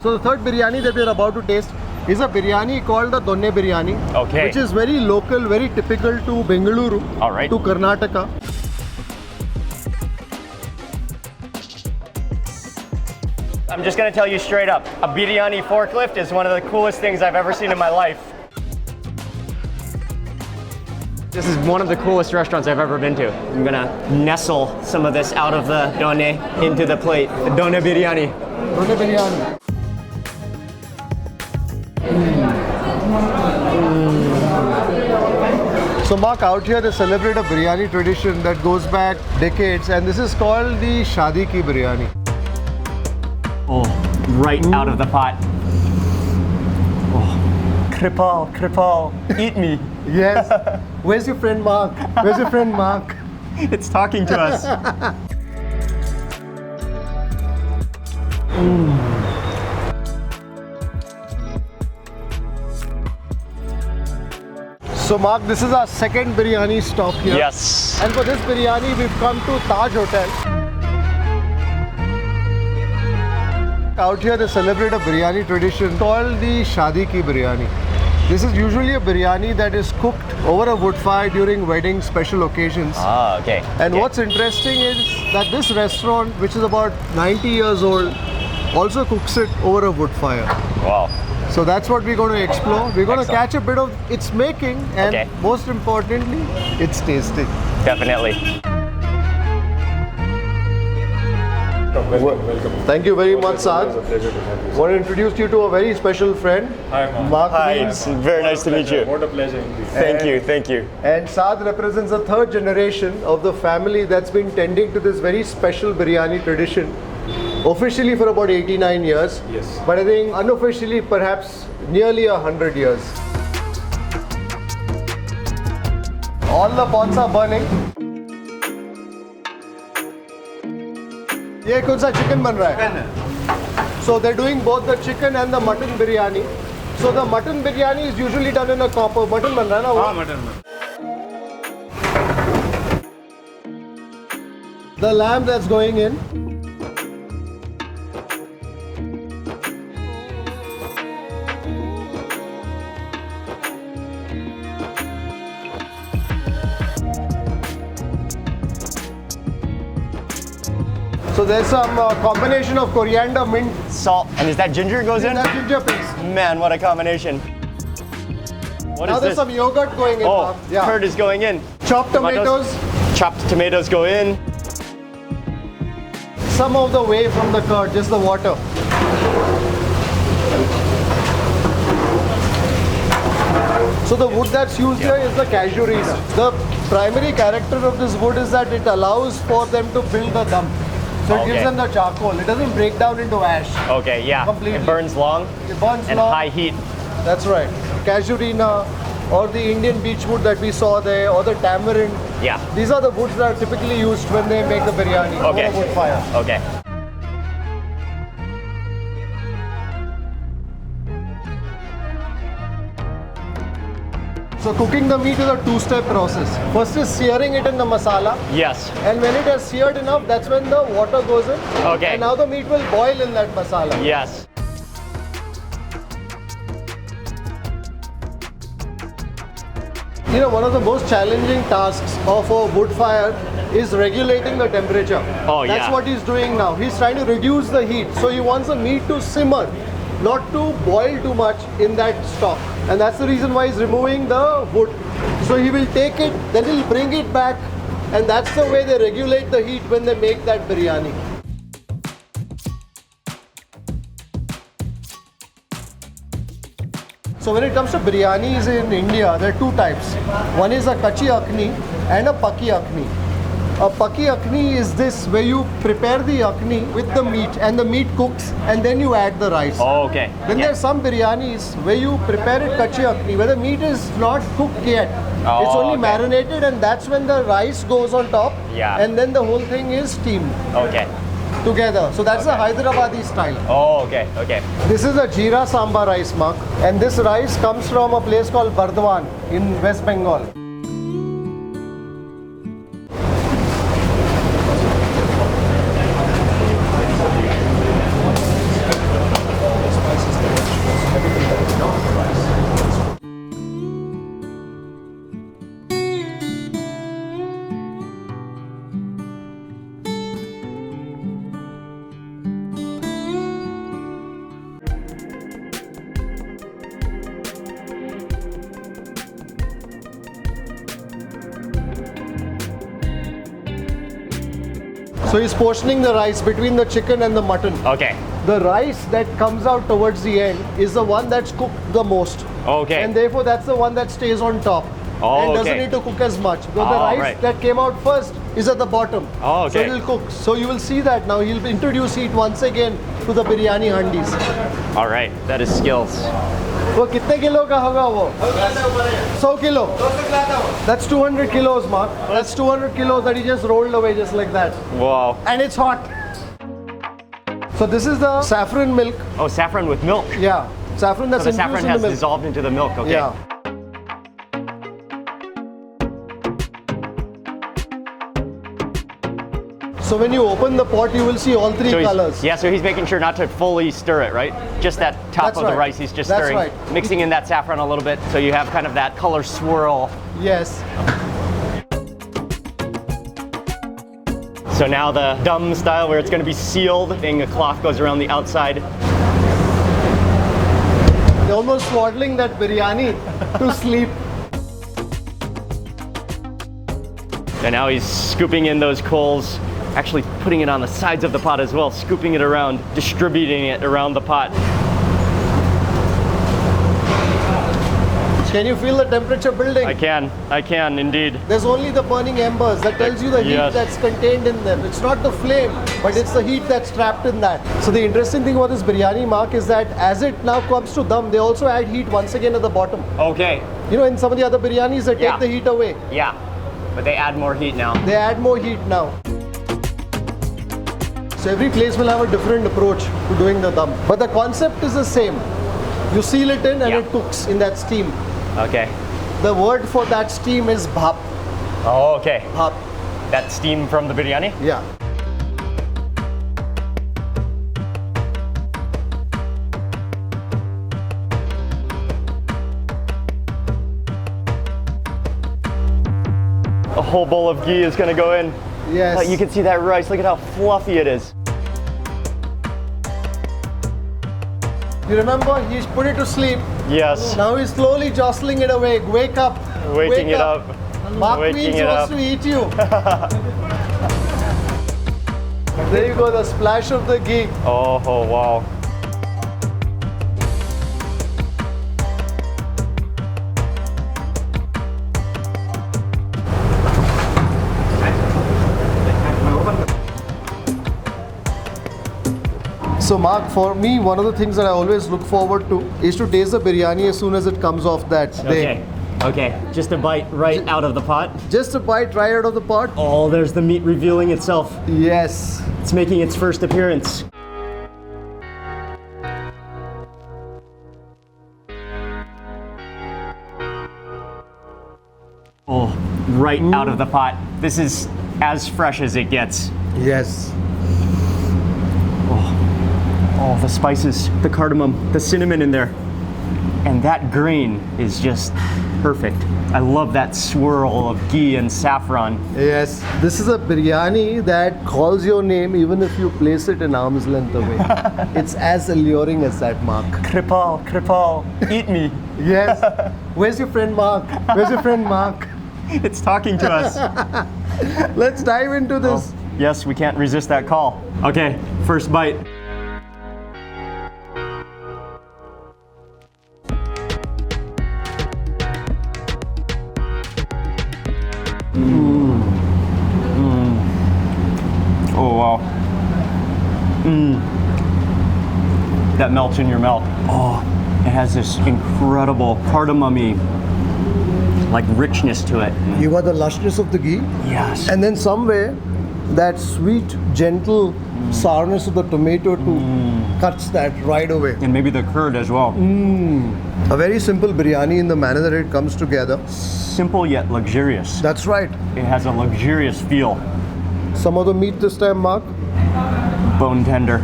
So the third biryani that we are about to taste is a biryani called the Donne Biryani. Okay. Which is very local, very typical to Bengaluru, All right. to Karnataka. I'm just gonna tell you straight up, a biryani forklift is one of the coolest things I've ever seen in my life. This is one of the coolest restaurants I've ever been to. I'm gonna nestle some of this out of the donne into the plate. The Donne Biryani. Donne Biryani. So Mark, out here they celebrate a biryani tradition that goes back decades, and this is called the Shaadi ki biryani. Oh, right out of the pot. Oh, kripal, eat me. Yes. Where's your friend Mark? Where's your friend Mark? It's talking to us. So Mark, this is our second biryani stop here. Yes. And for this biryani, we've come to Taj Hotel. Out here, they celebrate a biryani tradition called the Shaadi ki biryani. This is usually a biryani that is cooked over a wood fire during weddings, special occasions. Ah, okay. And Okay. what's interesting is that this restaurant, which is about 90 years old, also cooks it over a wood fire. Wow. So that's what we're going to explore. We're going to Excellent. catch a bit of its making and Okay. most importantly, its tasting. Definitely. Welcome. Thank you very much, Saad. It's a pleasure to have you. I want to introduce you to a very special friend, Hi, Mark. Mark Hi, Wiens. it's very nice to meet you. What a pleasure indeed. Thank you, thank you. And Saad represents the third generation of the family that's been tending to this very special biryani tradition. Officially for about 89 years. Yes. But I think unofficially perhaps nearly 100 years. All the pots are burning. ये कौन सा chicken बन रहा है? So they're doing both the chicken and the mutton biryani. So the mutton biryani is usually done in a copper. Mutton बन रहा है ना वो? हाँ, mutton. The lamb that's going in. So there's some combination of coriander, mint, Salt, and is that ginger goes in? and that ginger paste. Man, what a combination. What Now is there's this? some yogurt going in. Oh, Mark. Yeah. curd is going in. Chopped tomatoes. Chopped tomatoes go in. Some of the way from the curd, just the water. So the wood that's used here is the casuarina. The primary character of this wood is that it allows for them to build the dum. So it gives Okay. them the charcoal. It doesn't break down into ash. Okay, yeah. Completely. It burns long It burns and long. high heat. That's right. Casuarina or the Indian beech wood that we saw there or the tamarind. Yeah. These are the woods that are typically used when they make the biryani Okay. over a wood fire. Okay. So cooking the meat is a two-step process. First is searing it in the masala, Yes. and when it has seared enough, that's when the water goes in. Okay. And now the meat will boil in that masala. Yes. You know, one of the most challenging tasks of a wood fire is regulating the temperature. Oh, That's yeah. what he's doing now. He's trying to reduce the heat. So he wants the meat to simmer, not to boil too much in that stock. And that's the reason why he's removing the wood. So he will take it, then he'll bring it back, and that's the way they regulate the heat when they make that biryani. So when it comes to biryanis in India, there are two types. One is a kachi akhni and a paki akhni. A paki akhni is this, where you prepare the akhni with the meat and the meat cooks and then you add the rice. Oh, okay. Then Yeah. there's some biryanis where you prepare it kachi akhni, where the meat is not cooked yet. Oh, It's only okay. marinated, and that's when the rice goes on top. Yeah. And then the whole thing is steamed Okay. together. So that's the Hyderabadi style. Oh, okay. Okay. This is a jeera sambar rice, Mark, and this rice comes from a place called Bardwan in West Bengal. So he's portioning the rice between the chicken and the mutton. Okay. The rice that comes out towards the end is the one that's cooked the most. Okay. And therefore that's the one that stays on top. Oh, and doesn't okay. need to cook as much. Because the rice right. that came out first is at the bottom. Oh, okay. So it'll cook. So you will see that now. He'll introduce heat once again to the biryani handis. All right, that is skills. वो कितने kilo का होगा वो? 100 kilo. That's 200 kilos, Mark. That's 200 kilos that he just rolled away just like that. Wow. And it's hot. So this is the saffron milk. Oh, saffron with milk. Yeah, saffron that's So the infused saffron in has the milk. dissolved into the milk. Okay. Yeah. So when you open the pot, you will see all three So colors. yeah, so he's making sure not to fully stir it, right? Just that top That's of the right. rice, he's just That's stirring, right. mixing in that saffron a little bit, so you have kind of that color swirl. Yes. So now the dum style, where it's going to be sealed, a cloth goes around the outside. They're almost swaddling that biryani to sleep. And now he's scooping in those coals, actually putting it on the sides of the pot as well, scooping it around, distributing it around the pot. Can you feel the temperature building? I can indeed. There's only the burning embers that tells you the heat Yes. that's contained in them. It's not the flame, but it's the heat that's trapped in that. So the interesting thing about this biryani, Mark, is that as it now comes to dum, they also add heat once again at the bottom. Okay, You know, in some of the other biryanis, they Yeah. take the heat away. yeah, but they add more heat now. They add more heat now. So every place will have a different approach to doing the dum. But the concept is the same. You seal it in and Yeah. it cooks in that steam. Okay. The word for that steam is bhap. Oh, okay. Bhap. That steam from the biryani? Yeah. A whole bowl of ghee is gonna go in. Yes. You can see that rice, look at how fluffy it is. You remember, he's put it to sleep. Yes, Now he's slowly jostling it awake. Wake up. waking Wake it up. Mark Waking Wiens it wants up. to eat you. There you go, the splash of the ghee. Oh, wow. So Mark, for me, one of the things that I always look forward to is to taste the biryani as soon as it comes off that day. Okay. Just a bite right out of the pot. Just a bite right out of the pot. Oh, there's the meat revealing itself. Yes. It's making its first appearance. Oh, right out of the pot. This is as fresh as it gets. Yes. Oh, the spices, the cardamom, the cinnamon in there. And that grain is just perfect. I love that swirl of ghee and saffron. Yes. This is a biryani that calls your name even if you place it an arm's length away. It's as alluring as that, Mark. Kripal, eat me. Yes. Where's your friend Mark? Where's your friend Mark? It's talking to us. Let's dive into this. Yes, we can't resist that call. Okay, first bite. Oh, wow. That melts in your mouth. Oh, it has this incredible cardamom-y, like richness to it. You got the lushness of the ghee, Yes. and then somewhere that sweet, gentle sourness of the tomato too cuts that right away. And maybe the curd as well. A very simple biryani in the manner that it comes together. Simple yet luxurious. That's right. It has a luxurious feel. Some of the meat this time, Mark. Bone tender.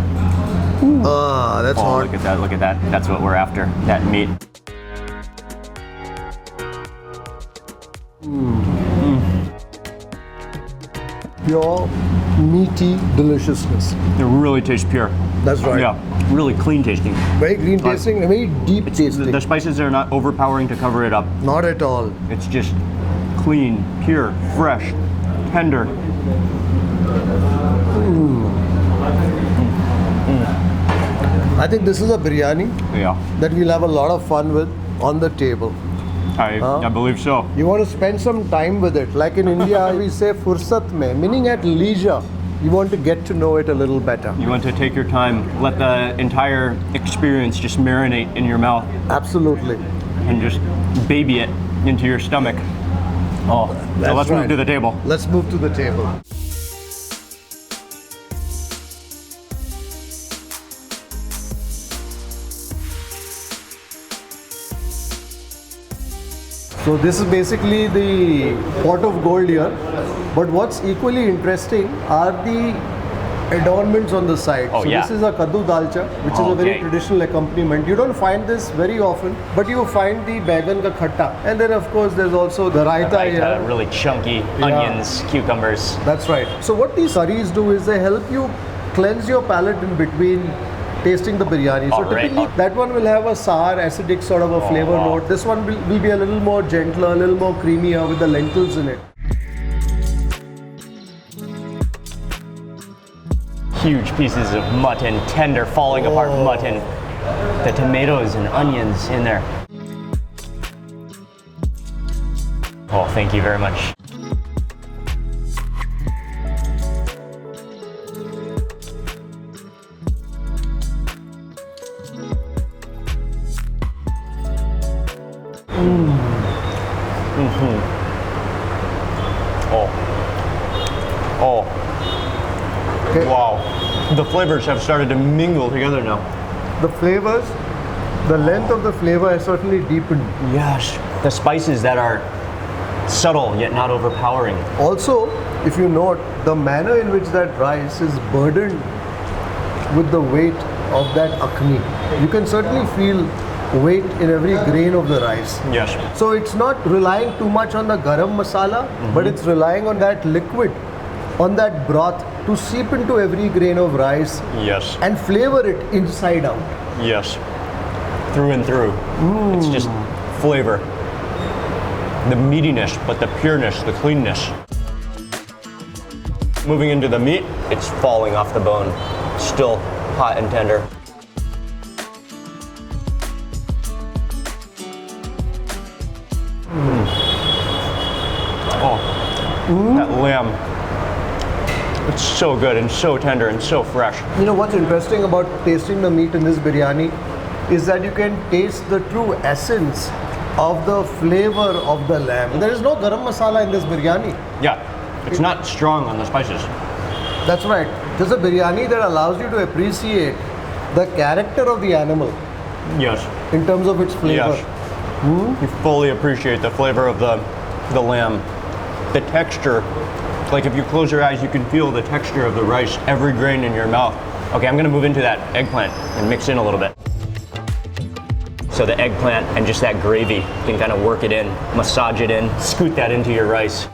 Ah, that's Oh, hot. look at that, look at that. That's what we're after, that meat. Pure, meaty deliciousness. It really tastes pure. That's right. Yeah, really clean tasting. Very clean tasting, and very deep tasting. The spices are not overpowering to cover it up. Not at all. It's just clean, pure, fresh, tender. I think this is a biryani Yeah, that we'll have a lot of fun with on the table. I believe so. You want to spend some time with it. Like in India, we say fursat mein, meaning at leisure. You want to get to know it a little better. You want to take your time, let the entire experience just marinate in your mouth Absolutely. and just baby it into your stomach. Oh, so That's let's right. move to the table. Let's move to the table. So this is basically the pot of gold here. But what's equally interesting are the adornments on the side. Oh, so yeah. this is a kaddu dalcha, which is a very Okay. traditional accompaniment. You don't find this very often, but you find the baigan ka khatta. And then of course there's also the raita here. Really chunky onions, cucumbers. That's right. So what these curries do is they help you cleanse your palate in between tasting the biryani. So All right. typically that one will have a sour, acidic sort of a flavor wow. note. This one will be a little more gentler, a little more creamier with the lentils in it. Huge pieces of mutton, tender, falling apart mutton. The tomatoes and onions in there. Oh, thank you very much. Oh. Okay. Wow. The flavors have started to mingle together now. The flavors, the length of the flavor has certainly deepened. Yes. The spices that are subtle yet not overpowering. Also, if you note, the manner in which that rice is burdened with the weight of that akhni. You can certainly feel weight in every grain of the rice. Yes. So it's not relying too much on the garam masala, but it's relying on that liquid, on that broth to seep into every grain of rice Yes. and flavor it inside out. Yes. Through and through. It's just flavor. The meatiness, but the pureness, the cleanness. Moving into the meat, it's falling off the bone. Still hot and tender. Oh, that lamb. It's so good and so tender and so fresh. You know what's interesting about tasting the meat in this biryani is that you can taste the true essence of the flavor of the lamb. There is no garam masala in this biryani. Yeah, it's not strong on the spices. That's right. This is a biryani that allows you to appreciate the character of the animal Yes. in terms of its flavor. Yes. You fully appreciate the flavor of the lamb. The texture, like if you close your eyes, you can feel the texture of the rice, every grain in your mouth. Okay, I'm gonna move into that eggplant and mix in a little bit. So the eggplant and just that gravy, you can kind of work it in, massage it in, scoot that into your rice.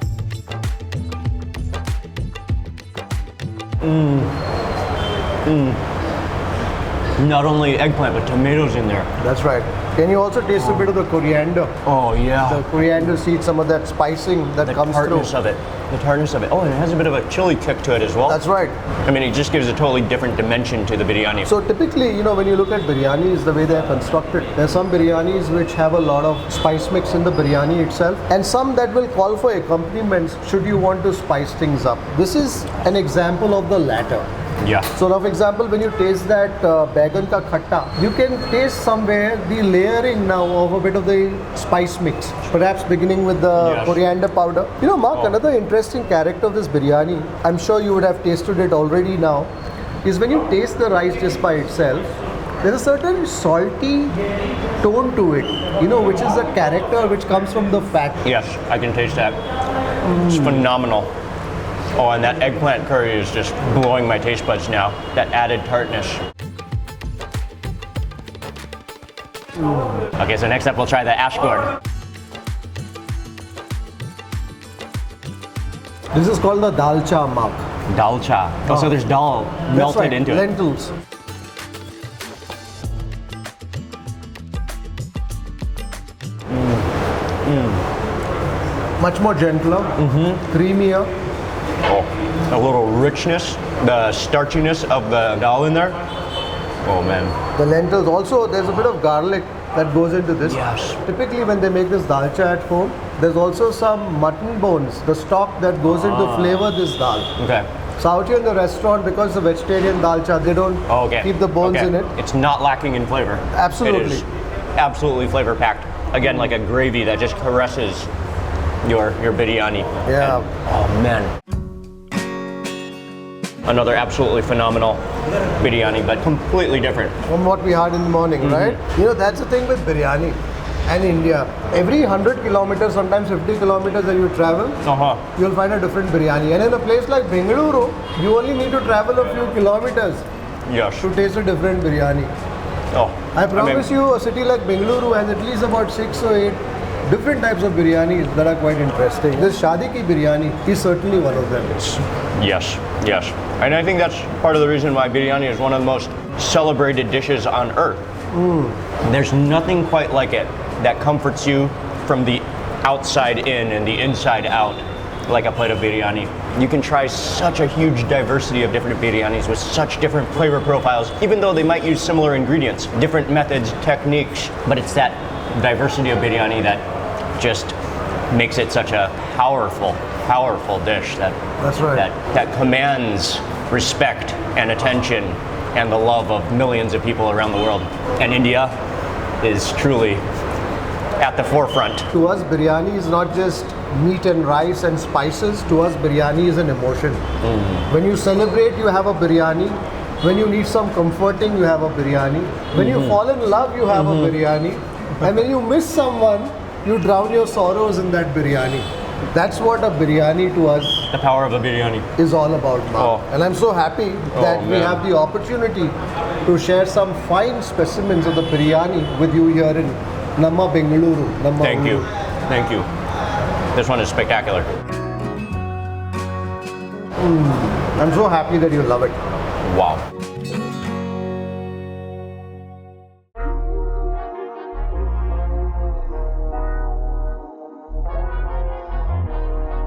Not only eggplant, but tomatoes in there. That's right. Can you also taste a bit of the coriander? Oh yeah. The coriander seeds, some of that spicing that The comes through. tartness of it. The tartness of it. Oh, and it has a bit of a chili kick to it as well. That's right. I mean, it just gives a totally different dimension to the biryani. So typically, you know, when you look at biryanis, the way they are constructed, there's some biryanis which have a lot of spice mix in the biryani itself, and some that will call for accompaniments should you want to spice things up. This is an example of the latter. Yeah. So now, for example, when you taste that baigan ka khatta, you can taste somewhere the layering now of a bit of the spice mix, perhaps beginning with the Yes. coriander powder. You know, Mark, Oh. another interesting character of this biryani, I'm sure you would have tasted it already now, is when you taste the rice just by itself, there's a certain salty tone to it, you know, which is a character which comes from the fat. Yes, I can taste that. It's phenomenal. Oh, and that eggplant curry is just blowing my taste buds now. That added tartness. Okay, so next up we'll try the ash gourd. This is called the dalcha, Mark. Dalcha. Oh, so there's dal That's melted right, into it. lentils. Much more gentler, creamier. Oh, A little richness, the starchiness of the dal in there. Oh man. The lentils also, there's a bit of garlic that goes into this. Yes. Typically when they make this dalcha at home, there's also some mutton bones, the stock that goes in to flavor this dal. Okay. So out here in the restaurant, because it's a vegetarian dalcha, they don't keep the bones in it. It's not lacking in flavor. Absolutely. It is absolutely flavor packed. Again, like a gravy that just caresses your biryani. Yeah. And, oh man. Another absolutely phenomenal biryani, but completely different. From what we had in the morning, right? You know, that's the thing with biryani and India. Every 100 kilometers, sometimes 50 kilometers that you travel, you'll find a different biryani. And in a place like Bengaluru, you only need to travel a few kilometers to taste a different biryani. I promise you, a city like Bengaluru has at least about 6 or 8 different types of biryanis that are quite interesting. This Shaadi ki biryani is certainly one of them. Yes, yes. And I think that's part of the reason why biryani is one of the most celebrated dishes on earth. There's nothing quite like it that comforts you from the outside in and the inside out like a plate of biryani. You can try such a huge diversity of different biryanis with such different flavor profiles, even though they might use similar ingredients, different methods, techniques, but it's that diversity of biryani that just makes it such a powerful dish that commands respect and attention and the love of millions of people around the world. And India is truly at the forefront. To us, biryani is not just meat and rice and spices. To us, biryani is an emotion. When you celebrate, you have a biryani. When you need some comforting, you have a biryani. When you fall in love, you have a biryani. And when you miss someone, you drown your sorrows in that biryani. That's what a biryani to us, the power of a biryani, is all about, Mark. And I'm so happy that we have the opportunity to share some fine specimens of the biryani with you here in Namma Bengaluru. Thank you. Thank you. This one is spectacular. I'm so happy that you love it. Wow.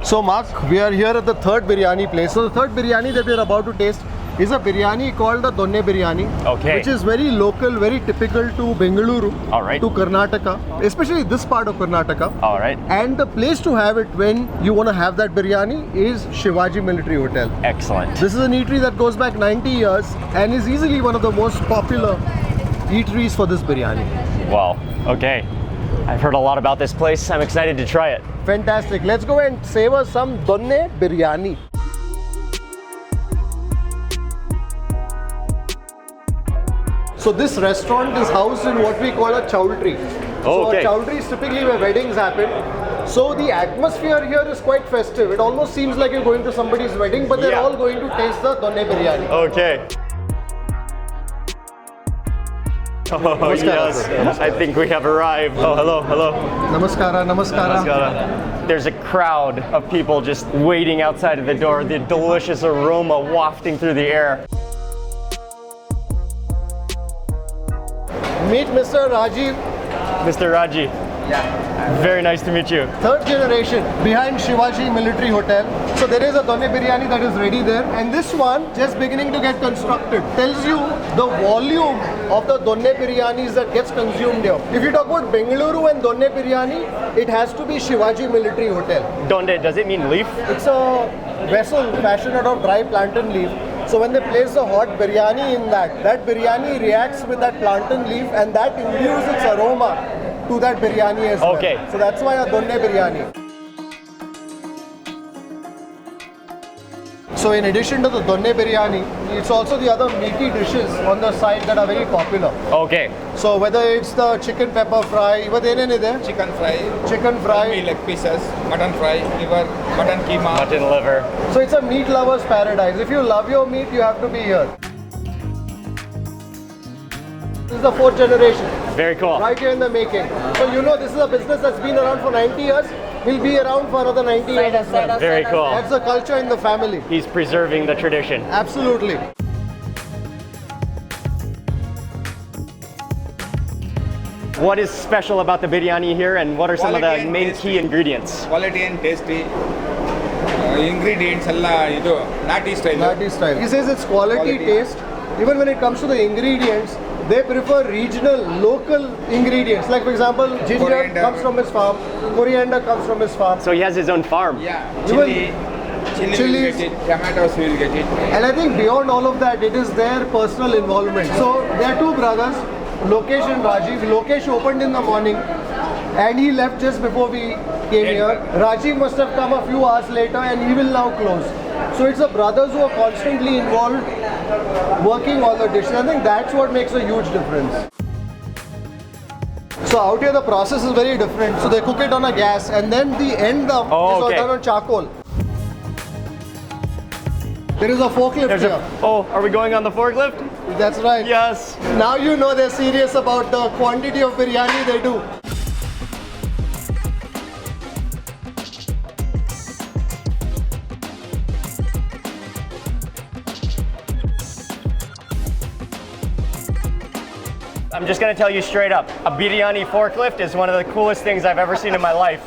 So Mark, we are here at the third biryani place. So the third biryani that we are about to taste is a biryani called the Donne Biryani. Which is very local, very typical to Bengaluru, to Karnataka, especially this part of Karnataka. And the place to have it when you want to have that biryani is Shivaji Military Hotel. Excellent. This is an eatery that goes back 90 years and is easily one of the most popular eateries for this biryani. Wow. Okay. I've heard a lot about this place. I'm excited to try it. Fantastic. Let's go and savor some Donne Biryani. So this restaurant is housed in what we call a chowdhury. So a chowdhury is typically where weddings happen. So the atmosphere here is quite festive. It almost seems like you're going to somebody's wedding, but they're all going to taste the Donne Biryani. Okay. Oh yes, I think we have arrived. Oh, hello, hello. Namaskara, namaskara. Namaskara. There's a crowd of people just waiting outside of the door, the delicious aroma wafting through the air. Meet Mr. Rajiv. Mr. Raji. Very nice to meet you. Third generation behind Shivaji Military Hotel. So there is a Donne Biryani that is ready there, and this one just beginning to get constructed. Tells you the volume of the Donne Biryanis that gets consumed here. If you talk about Bengaluru and Donne Biryani, it has to be Shivaji Military Hotel. Donne, does it mean leaf? It's a vessel fashioned out of dry plantain leaf. So when they place the hot biryani in that biryani reacts with that plantain leaf, and that imbues its aroma to that biryani as well. So that's why a Donne Biryani. So in addition to the Donne Biryani, it's also the other meaty dishes on the side that are very popular. So whether it's the chicken pepper fry, Chicken fry, meat leg pieces, mutton fry, liver, mutton keema. Mutton liver. So it's a meat lover's paradise. If you love your meat, you have to be here. This is the fourth generation. Very cool. Right here in the making. So you know this is a business that's been around for 90 years. Will be around for another 90 years as well. Very cool. That's the culture in the family. He's preserving the tradition. Absolutely. What is special about the biryani here, and what are some of the main key ingredients? Quality and tasty. ingredients ಎಲ್ಲ ಇದು ನಾಟಿ style. Nati style. He says it's quality taste. Even when it comes to the ingredients, they prefer regional, local ingredients. Like for example, ginger Coriander. comes from his farm, coriander comes from his farm. So he has his own farm. Yeah, Even chili will chilies. get it, tomatoes will get it. And I think beyond all of that, it is their personal involvement. So there are two brothers, Lokesh and Rajiv. Lokesh opened in the morning and he left just before we came here. Rajiv must have come a few hours later and he will now close. So it's the brothers who are constantly involved, working on the dishes. I think that's what makes a huge difference. So out here the process is very different. So they cook it on a gas and then the end up is okay. done on charcoal. There is a forklift here. Oh, are we going on the forklift? That's right. Yes. Now you know they're serious about the quantity of biryani they do. I'm just gonna tell you straight up, a biryani forklift is one of the coolest things I've ever seen in my life.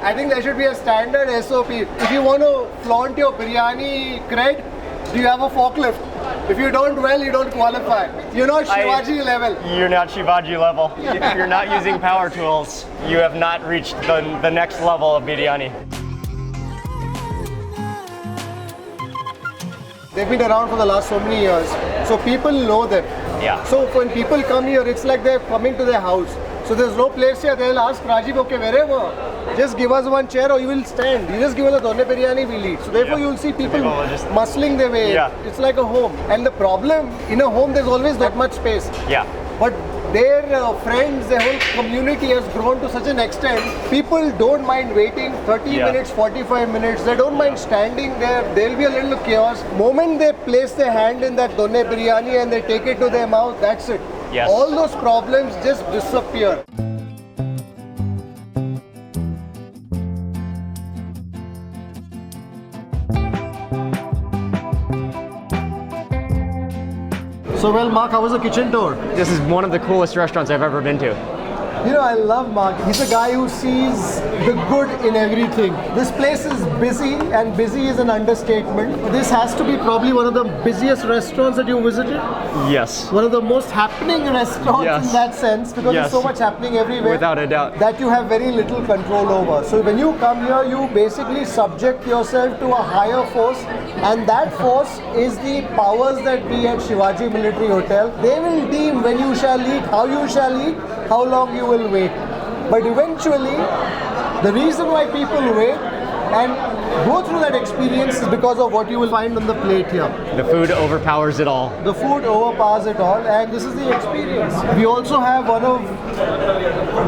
I think there should be a standard SOP. If you want to flaunt your biryani cred, do you have a forklift? If you don't, well, you don't qualify. You're not Shivaji level. You're not Shivaji level. If you're not using power tools, you have not reached the next level of biryani. They've been around for the last so many years, so people know them. Yeah. So when people come here, it's like they're coming to their house. So there's no place here. They'll ask Rajiv, okay, wherever, just give us one chair or you will stand. You just give us a Donne Biryani, we'll eat. So therefore you'll see people muscling their way. Yeah. It's like a home. And the problem, in a home, there's always that much space. Yeah. But their friends, their whole community has grown to such an extent, people don't mind waiting 30 minutes, 45 minutes. They don't mind standing there. There'll be a little chaos. Moment they place their hand in that Donne Biryani and they take it to their mouth, that's it. Yes. All those problems just disappear. So well, Mark, how was the kitchen tour? This is one of the coolest restaurants I've ever been to. You know, I love Mark. He's a guy who sees the good in everything. This place is busy, and busy is an understatement. This has to be probably one of the busiest restaurants that you visited. Yes. One of the most happening restaurants in that sense, because there's so much happening everywhere. Without a doubt. That you have very little control over. So when you come here, you basically subject yourself to a higher force, and that force is the powers that be at Shivaji Military Hotel. They will deem when you shall eat, how you shall eat, how long you will wait. But eventually, the reason why people wait and go through that experience is because of what you will find on the plate here. The food overpowers it all. The food overpowers it all, and this is the experience. We also have one of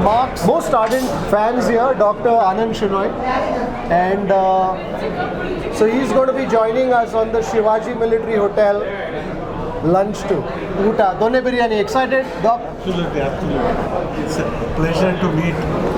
Mark's most ardent fans here, Dr. Anand Shinoy. And so he's going to be joining us on the Shivaji Military Hotel lunch too. Uta, Donne Biryani. Excited, Doc? Absolutely, absolutely. It's a pleasure to meet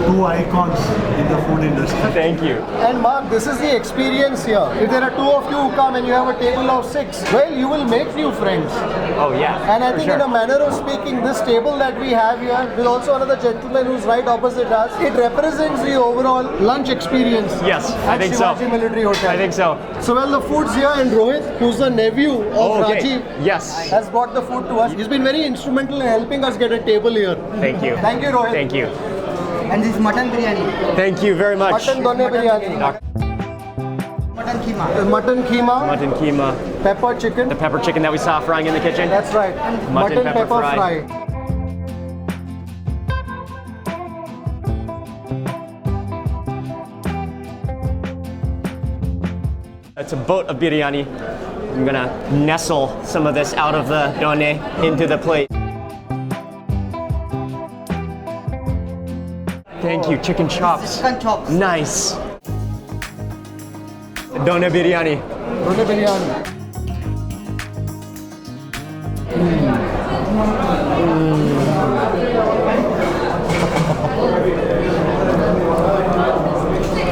two icons in the food industry. Thank you. And Mark, this is the experience here. If there are two of you who come and you have a table of 6, well, you will make new friends. Oh yeah. And I think in a manner of speaking, this table that we have here, with also another gentleman who's right opposite us, it represents the overall lunch experience. Yes, I at think Shivaji so. Military Hotel. I think so. So well, the food's here, and Rohit, who's the nephew of Rajiv, Yes. has brought the food to us. He's been very instrumental in helping us get a table here. Thank you. Thank you, Rohit. Thank you. And this mutton biryani, Thank you very much. Mutton Donne Biryani. mutton keema. Mutton keema, Mutton keema, pepper chicken. the pepper chicken that we saw frying in the kitchen. That's right. Mutton pepper fry. fry. It's a boat of biryani. I'm gonna nestle some of this out of the donne into the plate. Thank you, chicken chops. Chicken chops. Nice. Donne biryani. Donne Biryani.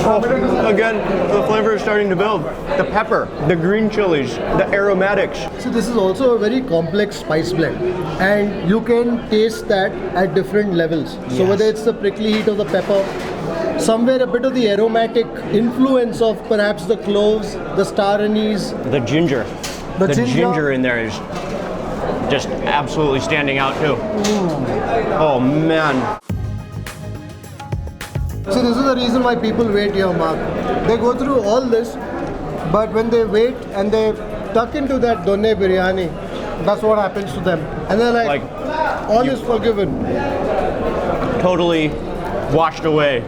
Oh, again, the flavor is starting to build. The pepper, the green chilies, the aromatics. So this is also a very complex spice blend, and you can taste that at different levels. So Yes. whether it's the prickly heat of the pepper, somewhere a bit of the aromatic influence of perhaps the cloves, the star anise. The ginger. The The ginger. ginger in there is just absolutely standing out too. Oh man. See, this is the reason why people wait here, Mark. They go through all this, but when they wait and they tuck into that Donne Biryani, that's what happens to them. And they're like all is forgiven. Totally washed away.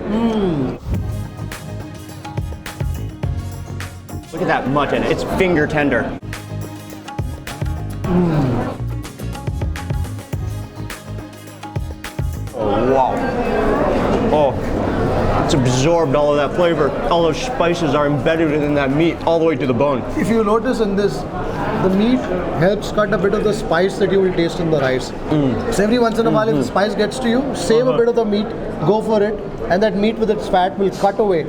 Look at that mutton. It's finger tender. Oh, wow. Oh, it's absorbed all of that flavor. All those spices are embedded within that meat all the way to the bone. If you notice in this, the meat helps cut a bit of the spice that you will taste in the rice. So every once in a while, if the spice gets to you, save a bit of the meat, go for it, and that meat with its fat will cut away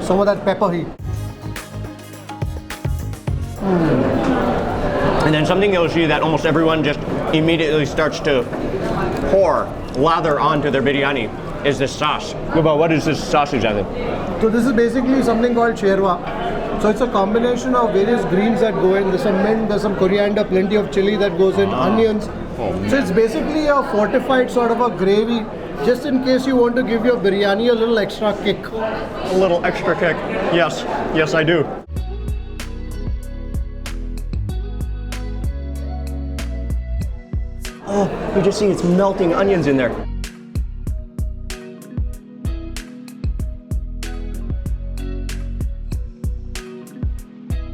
some of that pepper heat. And then something you'll see that almost everyone just immediately starts to lather onto their biryani is this sauce. But what is this sauce exactly? So this is basically something called sherwa. So it's a combination of various greens that go in. There's some mint, there's some coriander, plenty of chili that goes in, onions. So it's basically a fortified sort of a gravy, just in case you want to give your biryani a little extra kick. A little extra kick. Yes, yes I do. Oh, you just see it's melting onions in there.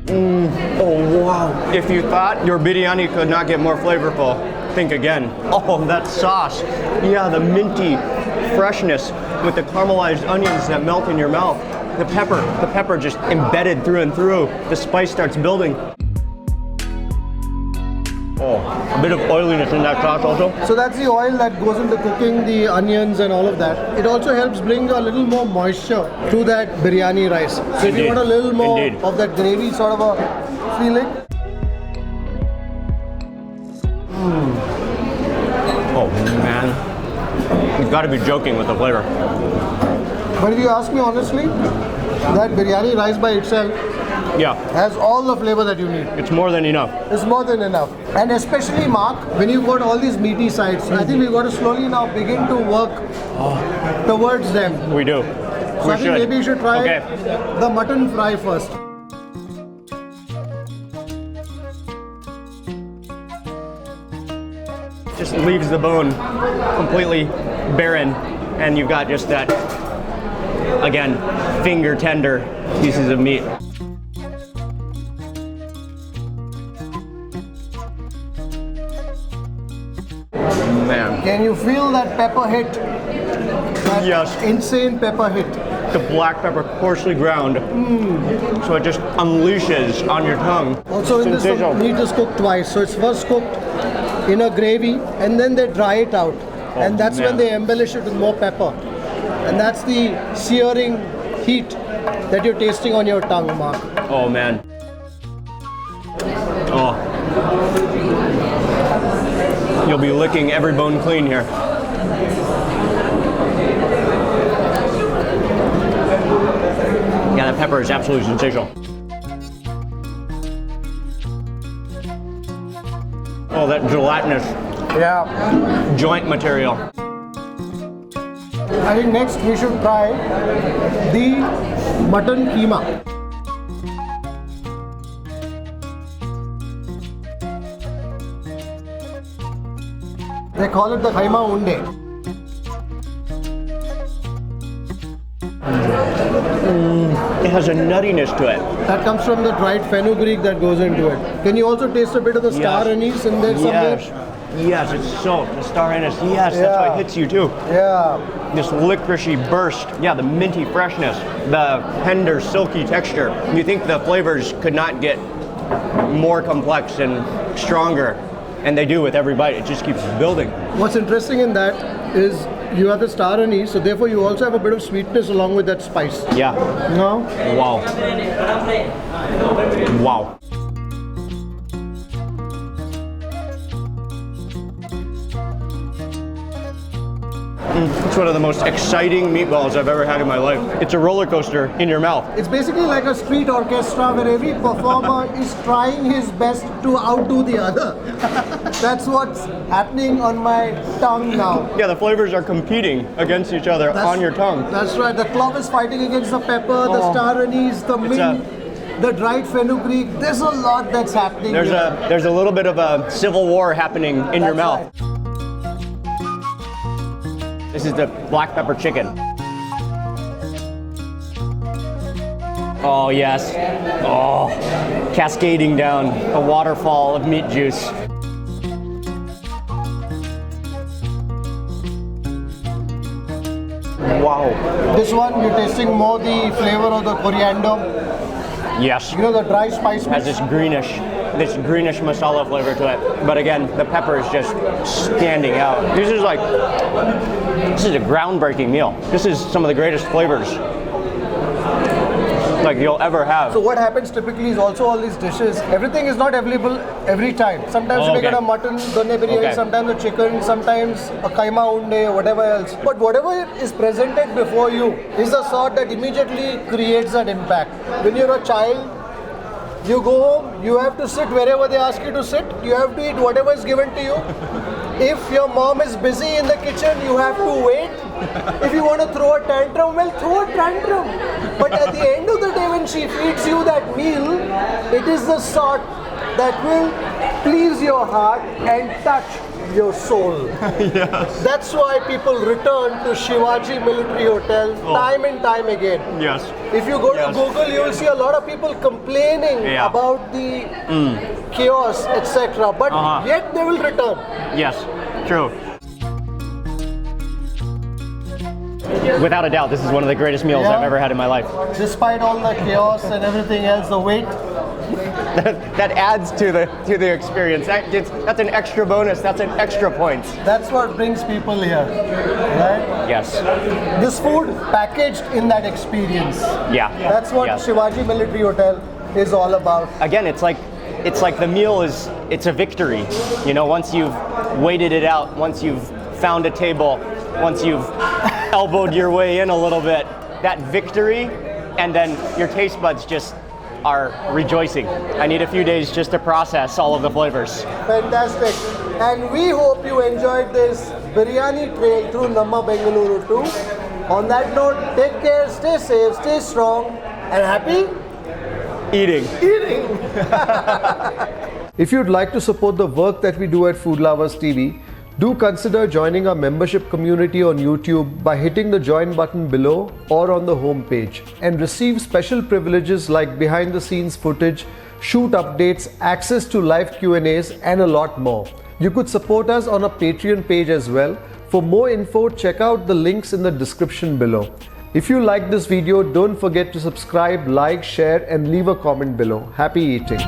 Oh wow. If you thought your biryani could not get more flavorful, think again. Oh, that sauce. Yeah, the minty freshness with the caramelized onions that melt in your mouth. The pepper just embedded through and through. The spice starts building. Oh, a bit of oiliness in that sauce also. So that's the oil that goes into cooking the onions and all of that. It also helps bring a little more moisture to that biryani rice. So if you want a little more of that gravy sort of a feeling. Oh man, you've got to be joking with the flavor. But if you ask me honestly, that biryani rice by itself Yeah, has all the flavor that you need. it's more than enough. It's more than enough. And especially, Mark, when you've got all these meaty sides, I think we've got to slowly now begin to work towards them. We do. So I think maybe you should try the mutton fry first. Just leaves the bone completely barren, and you've got just that, again, finger tender pieces of meat. Man, Can you feel that pepper hit? That Yes. insane pepper hit. the black pepper coarsely ground, so it just unleashes on your tongue. Also in this, the Sensational. meat is cooked twice. So it's first cooked in a gravy and then they dry it out. And that's when man. they embellish it with more pepper. And that's the searing heat that you're tasting on your tongue, Mark. Oh man. Oh. You'll be licking every bone clean here. Yeah, that pepper is absolutely sensational. Oh, that gelatinous joint material. I think next we should try the mutton keema. They call it the kaima unde. It has a nuttiness to it. That comes from the dried fenugreek that goes into it. Can you also taste a bit of the star anise in there somewhere? Yes, it's so, the star anise, yes, that's why it hits you too. Yeah. This licoricey burst, yeah, the minty freshness, the tender, silky texture. You think the flavors could not get more complex and stronger, and they do with every bite. It just keeps building. What's interesting in that is you have the star anise, so therefore you also have a bit of sweetness along with that spice. Yeah. No? Wow. Wow. It's one of the most exciting meatballs I've ever had in my life. It's a roller coaster in your mouth. It's basically like a street orchestra where every performer is trying his best to outdo the other. That's what's happening on my tongue now. Yeah, the flavors are competing against each other on your tongue. That's right. The clove is fighting against the pepper, the star anise, the mint, the dried fenugreek. There's a lot that's happening. There's a little bit of a civil war happening in your mouth. Right. This is the black pepper chicken. Oh yes. Oh, cascading down a waterfall of meat juice. Wow. This one, you're tasting more the flavor of the coriander. Yes. You know, the dry spice Has mix. this greenish masala flavor to it. But again, the pepper is just standing out. This is a groundbreaking meal. This is some of the greatest flavors like you'll ever have. So what happens typically is also all these dishes, everything is not available every time. Sometimes you may get a mutton, Donne Biryani, sometimes a chicken, sometimes a kaima unde or whatever else. But whatever is presented before you is the sort that immediately creates that impact. When you're a child, you go home, you have to sit wherever they ask you to sit, you have to eat whatever is given to you. If your mom is busy in the kitchen, you have to wait. If you want to throw a tantrum, well, throw a tantrum. But at the end of the day, when she feeds you that meal, it is the sort that will please your heart and touch your soul. Yes. That's why people return to Shivaji Military Hotel time and time again. Yes. If you go to Google, you will see a lot of people complaining about the chaos, etc. But yet they will return. Yes. True. Without a doubt, this is one of the greatest meals I've ever had in my life. Despite all the chaos and everything else, the wait. That adds to the experience. That's an extra bonus. That's an extra point. That's what brings people here, right? Yes. This food packaged in that experience. Yeah. That's what Shivaji Military Hotel is all about. Again, it's like the meal it's a victory. You know, once you've waited it out, once you've found a table, once you've elbowed your way in a little bit, that victory, and then your taste buds just are rejoicing. I need a few days just to process all of the flavors. Fantastic. And we hope you enjoyed this biryani trail through Namma Bengaluru too. On that note, take care, stay safe, stay strong, and happy Eating. If you'd like to support the work that we do at Food Lovers TV, do consider joining our membership community on YouTube by hitting the join button below or on the home page, and receive special privileges like behind the scenes footage, shoot updates, access to live Q&As, and a lot more. You could support us on a Patreon page as well. For more info, check out the links in the description below. If you like this video, don't forget to subscribe, like, share, and leave a comment below. Happy eating.